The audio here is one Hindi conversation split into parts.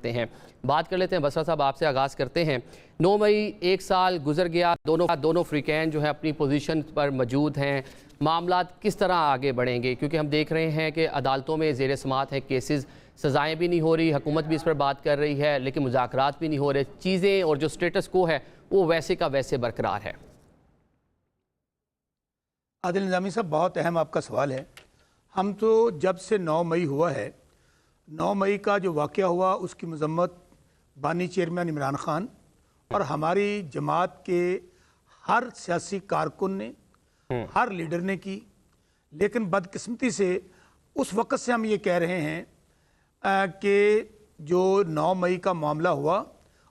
सकते हैं। बात कर लेते हैं बसरा साहब, आपसे आगाज़ करते हैं। 9 मई 1 साल गुजर गया, दोनों फ्रीकैन जो है अपनी पोजीशन पर मौजूद हैं। मामला किस तरह आगे बढ़ेंगे, क्योंकि हम देख रहे हैं कि अदालतों में ज़ेर समाअत है केसेस, सज़ाएँ भी नहीं हो रही, हुकूमत भी इस पर बात कर रही है, लेकिन मुज़ाकरात भी नहीं हो रहे, चीज़ें और जो स्टेटस को है वो वैसे का वैसे बरकरार है। आदिल निज़ामी साहब, बहुत अहम आपका सवाल है। हम तो जब से 9 मई हुआ है, 9 मई का जो वाक़या हुआ उसकी मजम्मत बानी चेयरमैन इमरान खान और हमारी जमात के हर सियासी कारकुन ने, हर लीडर ने की। लेकिन बदकिस्मती से उस वक़्त से हम ये कह रहे हैं कि जो 9 मई का मामला हुआ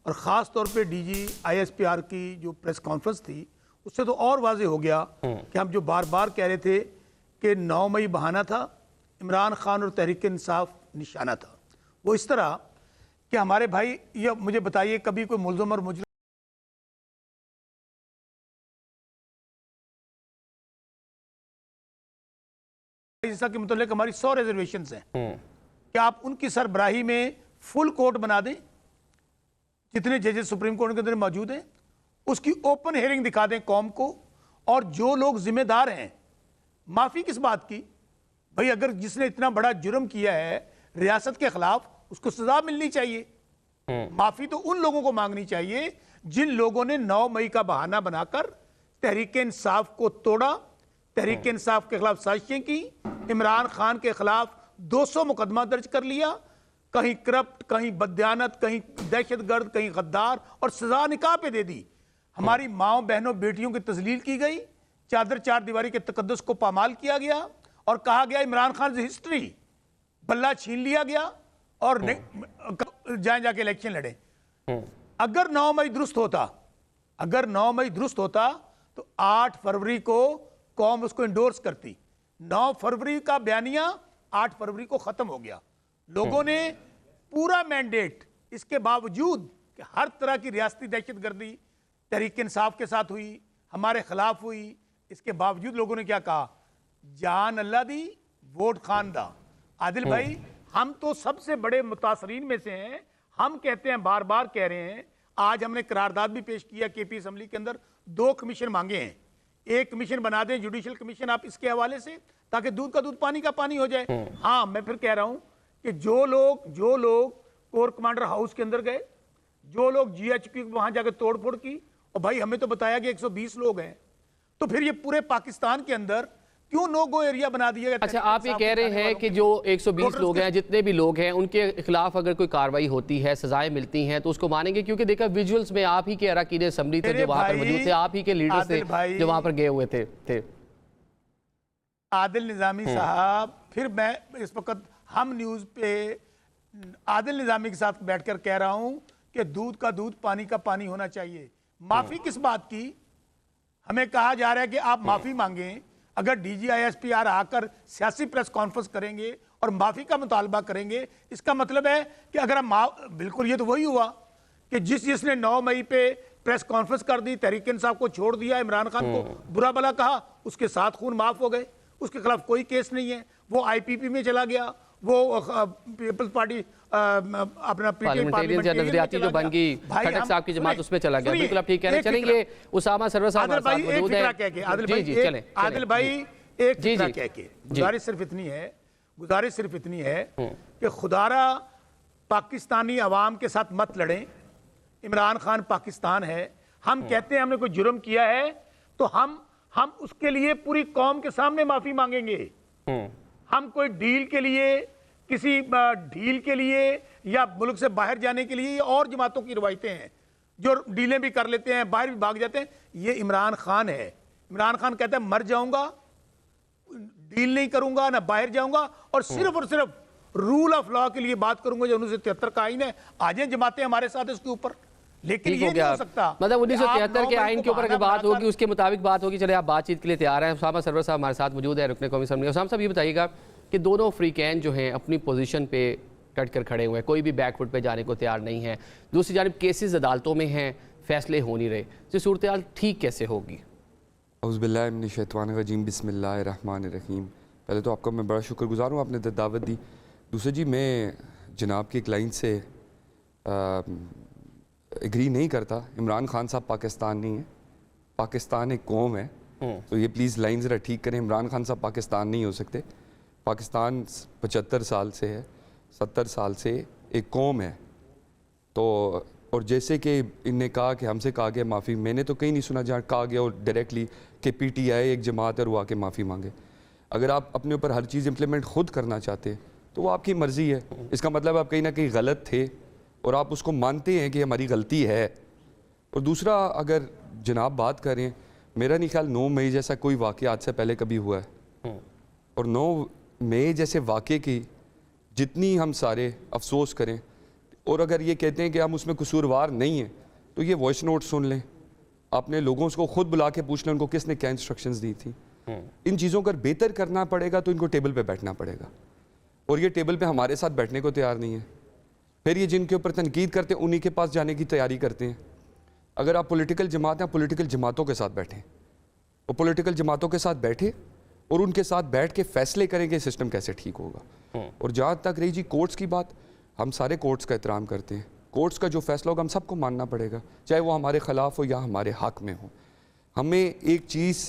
और ख़ास तौर पे DG ISPR की जो प्रेस कॉन्फ्रेंस थी, उससे तो और वाज़े हो गया कि हम जो बार बार कह रहे थे कि 9 मई बहाना था, इमरान खान और तहरीक इंसाफ निशाना था। वो इस तरह कि हमारे भाई, ये मुझे बताइए, कभी कोई मुल्ज़िम और मुजरिम के मुतालिक हमारी 100 रिजर्वेशन हैं, क्या आप उनकी सरबराही में फुल कोर्ट बना दें, जितने जजेस सुप्रीम कोर्ट के अंदर मौजूद हैं, उसकी ओपन हियरिंग दिखा दें कौम को, और जो लोग जिम्मेदार हैं, माफी किस बात की भाई? अगर जिसने इतना बड़ा जुर्म किया है रियासत के खिलाफ, उसको सजा मिलनी चाहिए। माफी तो उन लोगों को मांगनी चाहिए जिन लोगों ने 9 मई का बहाना बनाकर तहरीक इंसाफ को तोड़ा, तहरीक इंसाफ के खिलाफ साजिशें की, इमरान खान के खिलाफ 200 मुकदमा दर्ज कर लिया, कहीं करप्ट, कहीं बदयानत, कहीं दहशतगर्द, कहीं गद्दार, और सजा निकाह पे दे दी। हमारी माओ बहनों बेटियों की तजलील की गई, चादर चार दीवारी के तकद्दुस को पामाल किया गया और कहा गया इमरान खान से हिस्ट्री, बल्ला छीन लिया गया और जाके इलेक्शन लड़े। अगर 9 मई दुरुस्त होता, अगर 9 मई दुरुस्त होता तो 8 फरवरी को कौम उसको इंडोर्स करती। 9 फरवरी का बयानिया 8 फरवरी को खत्म हो गया। लोगों ने पूरा मैंडेट, इसके बावजूद कि हर तरह की रियासती दहशतगर्दी तहरीक इंसाफ के साथ हुई, हमारे खिलाफ हुई, इसके बावजूद लोगों ने क्या कहा? जान अल्लाह दी, वोट खान दा। आदिल भाई, हम तो सबसे बड़े मुतासरीन में से हैं। हम कहते हैं, बार बार कह रहे हैं, आज हमने करारदाद भी पेश किया KP असम्बली के अंदर, 2 कमीशन मांगे हैं। एक कमीशन बना दें, जुडिशल कमीशन, आप इसके हवाले से, ताकि दूध का दूध पानी का पानी हो जाए। हाँ, मैं फिर कह रहा हूं कि जो लोग कोर कमांडर हाउस के अंदर गए, जो लोग GHQ वहां जाकर तोड़ फोड़ की, और भाई हमें तो बताया कि 120 लोग हैं, तो फिर ये पूरे पाकिस्तान के अंदर क्यों नो गो एरिया बना दिया गया? अच्छा, आप ये कह रहे हैं कि जो 120 लोग हैं, जितने भी लोग हैं, उनके खिलाफ अगर कोई कार्रवाई होती है, सजाएं मिलती हैं, तो उसको मानेंगे? क्योंकि देखा विजुअल्स में आप ही के अरकान असेंबली थे जो वहां पर मौजूद थे, आप ही के लीडर्स थे जो वहां पर गए हुए थे। आदिल निजामी साहब, फिर मैं इस वक्त हम न्यूज पे आदिल निजामी के साथ बैठकर कह रहा हूं कि दूध का दूध पानी का पानी होना चाहिए। माफी किस बात की? हमें कहा जा रहा है कि आप माफी मांगें। अगर DG ISPR आकर सियासी प्रेस कॉन्फ्रेंस करेंगे और माफी का मुतालबा करेंगे, इसका मतलब है कि अगर हम बिल्कुल, ये तो वही हुआ कि जिसने 9 मई पे प्रेस कॉन्फ्रेंस कर दी, तहरीक इंसाफ को छोड़ दिया, इमरान खान को बुरा भला कहा, उसके 7 खून माफ हो गए, उसके खिलाफ कोई केस नहीं है, वो IPP में चला गया, वो पीपल्स पार्टी अपना नजरियाती जो बन गई खटक साहब की जमात, उसमें चला गया। बिल्कुल आप ठीक कह रहे हैं। चलेंगे उसामा सरवर साहब आदिल भाई, एक फिक्रा कह के, गुजारिश सिर्फ इतनी है कि खुदारा पाकिस्तानी अवाम के साथ मत लड़ें। इमरान खान पाकिस्तान है, हम कहते हैं हमने कोई जुर्म किया है तो हम उसके लिए पूरी कौम के सामने माफी मांगेंगे। हम कोई डील के लिए, किसी ढील के लिए या मुल्क से बाहर जाने के लिए, और जमातों की रवायतें हैं जो डीलें भी कर लेते हैं, बाहर भी भाग जाते हैं। ये इमरान खान है। इमरान खान कहता है मर जाऊंगा, डील नहीं करूंगा, ना बाहर जाऊंगा, और सिर्फ रूल ऑफ लॉ के लिए बात करूंगा जो 1973 का आइन है। आ जाए जमातें हमारे साथ इसके ऊपर, लेकिन ये नहीं हो सकता। मतलब 1973 के आइन के ऊपर अगर बात होगी, उसके मुताबिक बात होगी। चले, आप बातचीत के लिए तैयार हैं। उसामा सरवर साहब हमारे साथ मौजूद है, रुकने कौमी असम्बली। उसामा साहब, ये बताइएगा कि दोनों फ्रीकैन जो हैं अपनी पोजीशन पे डट कर खड़े हुए हैं, कोई भी बैकफुट पे जाने को तैयार नहीं है। दूसरी जानिब केसेस अदालतों में हैं, फैसले हो नहीं रहे, तो सूरत हाल ठीक कैसे होगी? औज़ुबिल्लाहि मिनश्शैतानिर्रजीम, बिस्मिल्लाहिर्रहमानिर्रहीम। पहले तो आपका मैं बड़ा शुक्रगुज़ार हूँ, आपने दावत दी। दूसरे जी, मैं जनाब के क्लाइंट से एग्री नहीं करता। इमरान खान साहब पाकिस्तान नहीं है, पाकिस्तान एक कौम है। तो ये प्लीज़ लाइन ज़रा ठीक करें, इमरान खान साहब पाकिस्तान नहीं हो सकते। पाकिस्तान 75 साल से है, 70 साल से एक कौम है। तो और जैसे कि इनने कहा कि हमसे कहा गया माफ़ी, मैंने तो कहीं नहीं सुना जहाँ कहा गया और डायरेक्टली कि पीटीआई एक जमात है और वो आके माफ़ी मांगे। अगर आप अपने ऊपर हर चीज़ इम्प्लीमेंट खुद करना चाहते तो वो आपकी मर्ज़ी है। इसका मतलब आप कहीं ना कहीं गलत थे और आप उसको मानते हैं कि हमारी गलती है। और दूसरा, अगर जनाब बात करें, मेरा नहीं ख्याल 9 मई जैसा कोई वाक़या आज से पहले कभी हुआ है। और 9 मई जैसे वाक़े की जितनी हम सारे अफसोस करें, और अगर ये कहते हैं कि हम उसमें कसूरवार नहीं हैं, तो ये वॉइस नोट सुन लें, आपने लोगों को खुद बुला के पूछ लें उनको किसने क्या इंस्ट्रक्शंस दी थी। इन चीज़ों को बेहतर करना पड़ेगा तो इनको टेबल पे बैठना पड़ेगा, और ये टेबल पे हमारे साथ बैठने को तैयार नहीं है। फिर ये जिनके ऊपर तनकीद करते हैं उन्हीं के पास जाने की तैयारी करते हैं। अगर आप पॉलिटिकल जमात हैं, पॉलिटिकल जमातों के साथ बैठें, और पॉलिटिकल जमातों के साथ बैठे और उनके साथ बैठ के फैसले करें कि सिस्टम कैसे ठीक होगा। और जहाँ तक रही जी कोर्ट्स की बात, हम सारे कोर्ट्स का एहतराम करते हैं। कोर्ट्स का जो फैसला होगा हम सबको मानना पड़ेगा, चाहे वो हमारे ख़िलाफ़ हो या हमारे हक़ में हो। हमें एक चीज़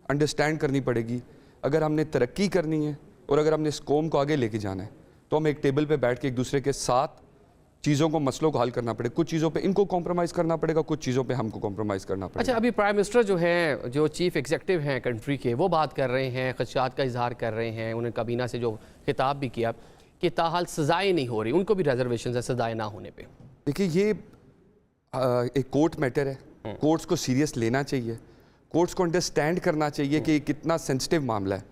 अंडरस्टैंड करनी पड़ेगी, अगर हमने तरक्की करनी है और अगर हमने इस कौम को आगे लेके जाना है तो हमें एक टेबल पे बैठ के एक दूसरे के साथ चीज़ों को, मसलों को हल करना पड़ेगा। कुछ चीज़ों पे इनको कॉम्प्रोमाइज़ करना पड़ेगा, कुछ चीज़ों पे हमको कॉम्प्रोमाइज़ करना पड़ेगा। अच्छा, अभी प्राइम मिनिस्टर जो है, जो चीफ एग्जीक्यूटिव हैं कंट्री के, वो बात कर रहे हैं, खदशात का इजहार कर रहे हैं। उन्होंने काबीना से जो खिताब भी किया कि ताहाल सजाएं नहीं हो रही, उनको भी रिजर्वेशन है सजाएं ना होने पे। देखिए, ये एक कोर्ट मैटर है, कोर्ट्स को सीरियस लेना चाहिए, कोर्ट्स को अंडरस्टैंड करना चाहिए कि कितना सेंसिटिव मामला है।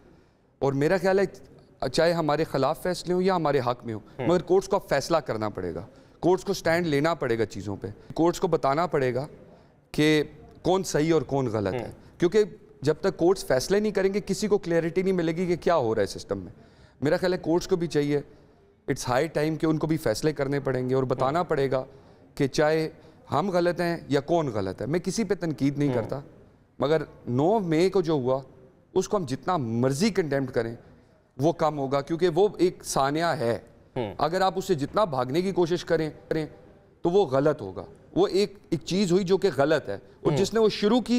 और मेरा ख्याल है चाहे हमारे ख़िलाफ़ फैसले हो या हमारे हक़ में हो, मगर कोर्ट्स को फैसला करना पड़ेगा, कोर्ट्स को स्टैंड लेना पड़ेगा चीज़ों पे, कोर्ट्स को बताना पड़ेगा कि कौन सही और कौन गलत है। क्योंकि जब तक कोर्ट्स फैसले नहीं करेंगे किसी को क्लैरिटी नहीं मिलेगी कि क्या हो रहा है सिस्टम में। मेरा ख्याल है कोर्ट्स को भी चाहिए, इट्स हाई टाइम कि उनको भी फैसले करने पड़ेंगे और बताना पड़ेगा कि चाहे हम गलत हैं या कौन गलत है। मैं किसी पे तनकीद नहीं करता, मगर 9 मई को जो हुआ उसको हम जितना मर्जी कंडेम्ड करें वो कम होगा, क्योंकि वो एक सानिया है। अगर आप उससे जितना भागने की कोशिश करें तो वो गलत होगा। वो एक चीज़ हुई जो कि गलत है, और जिसने वो शुरू की,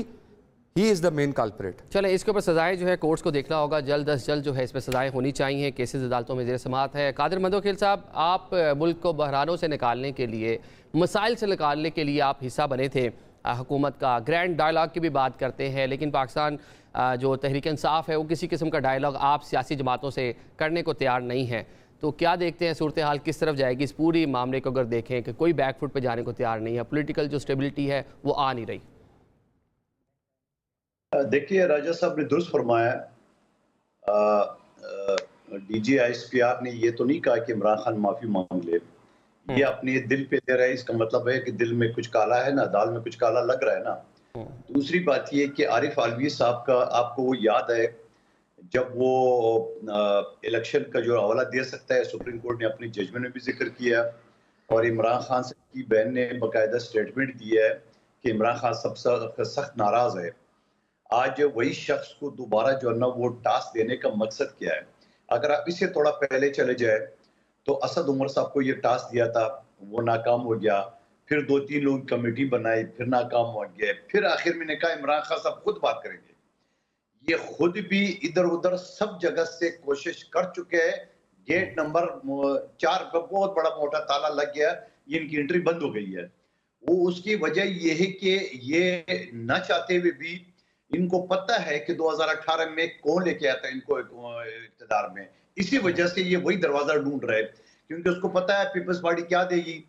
he is the main culprit. चलें, इसके ऊपर सजाएं जो है कोर्ट्स को देखना होगा, जल्द अज जल्द जो है इस पर सजाएं होनी चाहिए। केसेस अदालतों में ज़ेर समाअत है। कादिर मंदोखेल साहब, आप मुल्क को बहरानों से निकालने के लिए, मसाइल से निकालने के लिए आप हिस्सा बने थे हुकूमत का। ग्रैंड डायलॉग की भी बात करते हैं, लेकिन पाकिस्तान जो तहरीक इंसाफ है वो किसी किस्म का डायलॉग आप सियासी जमातों से करने को तैयार नहीं है। तो क्या देखते हैं सूरत हाल किस तरफ जाएगी इस पूरी मामले को? अगर देखें कि कोई बैकफुट पे जाने को तैयार नहीं है, पॉलिटिकल जो स्टेबिलिटी है वो आ नहीं रही। देखिए, राजा साहब ने दुरुस्त फरमाया। DGISPR ने ये तो नहीं कहा कि इमरान खान माफी मांग ले, ये अपने दिल पे दे रहा है। इसका मतलब है कि दिल में कुछ काला है ना, दाल में कुछ काला लग रहा है ना। दूसरी बात ये कि आरिफ अलवी साहब का आपको वो याद है जब वो इलेक्शन का जो हवाला दे सकता है, सुप्रीम कोर्ट ने अपनी जजमेंट में भी जिक्र किया, और इमरान खान की बहन ने बाकायदा स्टेटमेंट दिया है कि इमरान खान सबसे सख्त नाराज है। आज वही शख्स को दोबारा जो है ना वो टास्क देने का मकसद क्या है? अगर आप इससे थोड़ा पहले चले जाए तो असद उमर साहब को ये टास्क दिया था, वो नाकाम हो गया। फिर 2-3 लोग कमेटी बनाई, फिर नाकाम हो गए। फिर आखिर में ने कहा इमरान खान साहब खुद बात करेंगे। ये खुद भी इधर उधर सब जगह से कोशिश कर चुके हैं। गेट नंबर 4 पर बहुत बड़ा मोटा ताला लग गया, इनकी एंट्री बंद हो गई है। वो उसकी वजह ये है कि ये न चाहते हुए भी इनको पता है कि 2018 में कौन लेके आता है इनको इक़्तिदार में। इसी वजह से ये वही दरवाजा ढूंढ रहे हैं, क्योंकि उसको पता है पीपल्स पार्टी क्या देगी,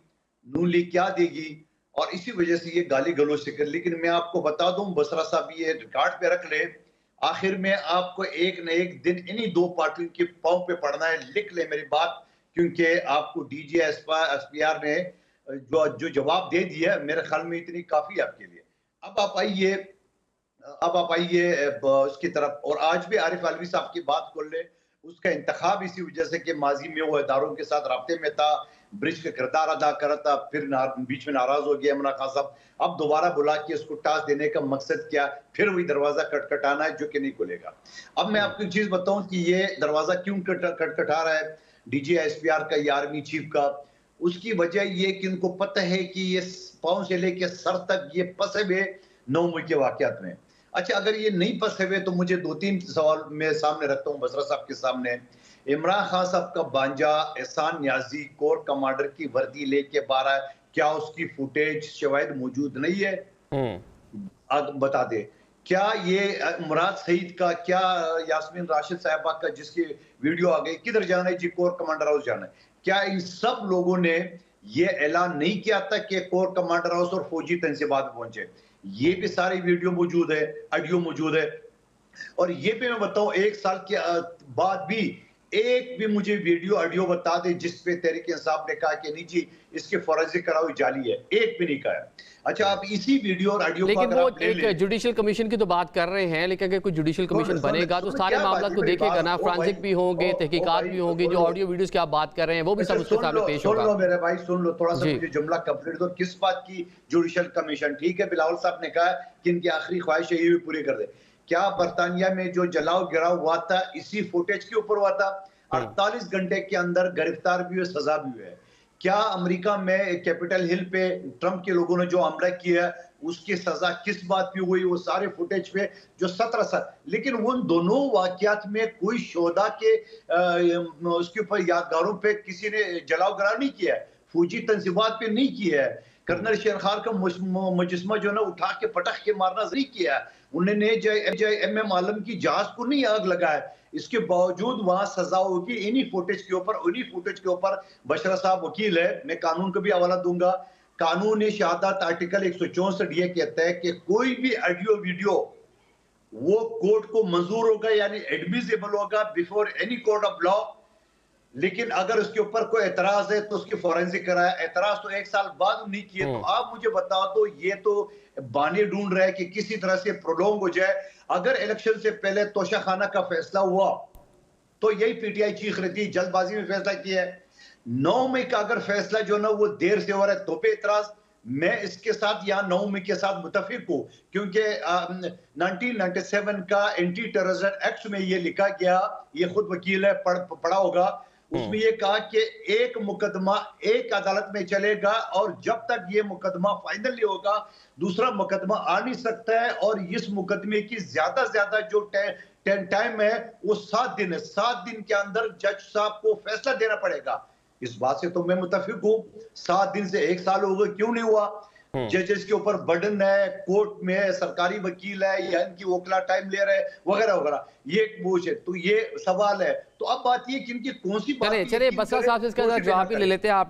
नून लीग क्या देगी, और इसी वजह से ये गाली गलौज से कर। लेकिन मैं आपको बता दूं, बसरा साहब ये रिकॉर्ड पे रख ले, आखिर में आपको एक न एक दिन इन्हीं 2 पार्टियों के पांव पे पड़ना है। लिख ले मेरी बात, क्योंकि आपको DGISPR ने जो जवाब दे दिया, मेरे ख्याल में इतनी काफी आपके लिए। अब आप आइए उसकी तरफ। और आज भी आरिफ अलवी साहब की बात कर ले, उसका इंतखाब इसी वजह से कि माजी में वो इदारों के साथ राब्ते में था, ब्रिज का किरदार अदा कर रहा था, फिर बीच में नाराज हो गया इमरान खान साहब। अब दोबारा बुला के उसको टास्क देने का मकसद क्या? फिर वही दरवाजा खटखटाना है जो कि नहीं खुलेगा। अब मैं आपको एक चीज बताऊं कि ये दरवाजा क्यों खटखटा रहा है DGISPR का, ये आर्मी चीफ का। उसकी वजह ये कि उनको पता है कि ये पांव से लेके सर तक ये फंसे हुए 9 मई के वाकयात में। अच्छा, अगर ये नहीं फंसे हुए तो मुझे 2-3 सवाल मैं सामने रखता हूँ बसरा साहब के सामने। इमरान खान साहब का भांजा एहसान न्याजी कोर कमांडर की वर्दी लेके बाहर है, क्या उसकी फुटेज शवाहिद मौजूद नहीं है? बता दे। क्या ये मुराद सईद का, क्या यास्मीन राशिद साहिबा का जिसकी वीडियो आ गई, किधर जाना है जी? कोर कमांडर हाउस जाना है। क्या इन सब लोगों ने ये ऐलान नहीं किया था कि कोर कमांडर हाउस और फौजी तंसीबात में पहुंचे? ये भी सारी वीडियो मौजूद है, ऑडियो मौजूद है। और ये भी मैं बताऊं, 1 साल के बाद भी एक भी मुझे वीडियो ऑडियो बता दे जिस पे तहरीक इंसाफ ने कहा कि नहीं जी इसके फॉरेंसिक कराओ जाली है, एक भी नहीं कहा। अच्छा, आप इसी वीडियो और ऑडियो लेकिन वो एक जुडिशियल कमीशन की तो बात कर रहे हैं, लेकिन अगर कोई जुडिशियल कमीशन बनेगा तो सारे मामला को देखेगा ना, फ्रांसिक भी होंगे, तहकीकात भी होंगी, जो ऑडियो वीडियोस की आप बात कर रहे हैं वो भी सब उसके सामने पेश होगा। सुन लो मेरे भाई, सुन लो, थोड़ा सा मुझे जुमला कंप्लीट दो। किस बात की जुडिशियल कमीशन? ठीक है, बिलावल साहब ने कहा कि इनकी आखिरी ख्वाहिश है ये भी पूरी कर दे। क्या बरतानिया में जो जलाओ गिराव हुआ था इसी फुटेज के ऊपर हुआ था? 48 घंटे के अंदर गिरफ्तार भी हुए, सजा भी हुए। क्या अमेरिका में कैपिटल हिल पे ट्रंप के लोगों ने जो हमला किया उसकी सजा किस बात पे हुई? वो सारे फुटेज पे जो 17 साल, लेकिन उन दोनों वाकयात में कोई शोधा के उसके ऊपर यादगारों पे किसी ने जलाओ गिराव नहीं किया है, फौजी तंसीबात पे नहीं किया है। कर्नल शेरखान का मुजस्मा जो ना उठा के पटक के मारना नहीं किया। उन्होंने एम आलम की जहाज को नहीं आग लगाया, इसके बावजूद वहां सजा होगी इन्हीं फुटेज के ऊपर। उन्हीं फुटेज के ऊपर बशरा साहब वकील है, मैं कानून का भी हवाला दूंगा। कानून शहादत आर्टिकल 164 ये कहता है कि कोई भी ऑडियो वीडियो वो कोर्ट को मंजूर होगा, यानी एडमिसिबल होगा before any court of law. लेकिन अगर उसके ऊपर कोई एतराज है तो उसकी फॉरेंसिक कराया। एतराज तो 1 साल बाद नहीं किए, तो आप मुझे बताओ, तो ये तो बहाने ढूंढ रहे हैं कि किसी तरह से प्रोलॉन्ग हो जाए। अगर इलेक्शन से पहले तोशाखाना का फैसला हुआ तो यही पीटीआई चीख रही थी, जल्दबाजी में फैसला किया है। 9 मई का अगर फैसला जो ना वो देर से हो रहा है तो पे इतराज। मैं इसके साथ यहाँ 9 मई के साथ मुतफिक हूँ, क्योंकि 1997 का एंटी टेररिज्म एक्ट में ये लिखा गया, ये खुद वकील है, पढ़ा होगा, उसमें ये कहा कि एक मुकदमा एक अदालत में चलेगा और जब तक ये मुकदमा फाइनल नहीं होगा दूसरा मुकदमा आ नहीं सकता है। और इस मुकदमे की ज्यादा से ज्यादा जो टाइम है वो 7 दिन है। 7 दिन के अंदर जज साहब को फैसला देना पड़ेगा। इस बात से तो मैं मुतफिक हूँ। 7 दिन से 1 साल हो गए, क्यों नहीं हुआ? जजेस के ऊपर बर्डन है, कोर्ट में सरकारी वकील है या इनकी वकला टाइम ले रहे हैं वगैरह वगैरह, ये एक बोझ है। तो ये सवाल है। तो अब बात ये कि इनकी कौन सी बात, चलिए बसरा साहब से इसका जवाब भी ले लेते हैं आप।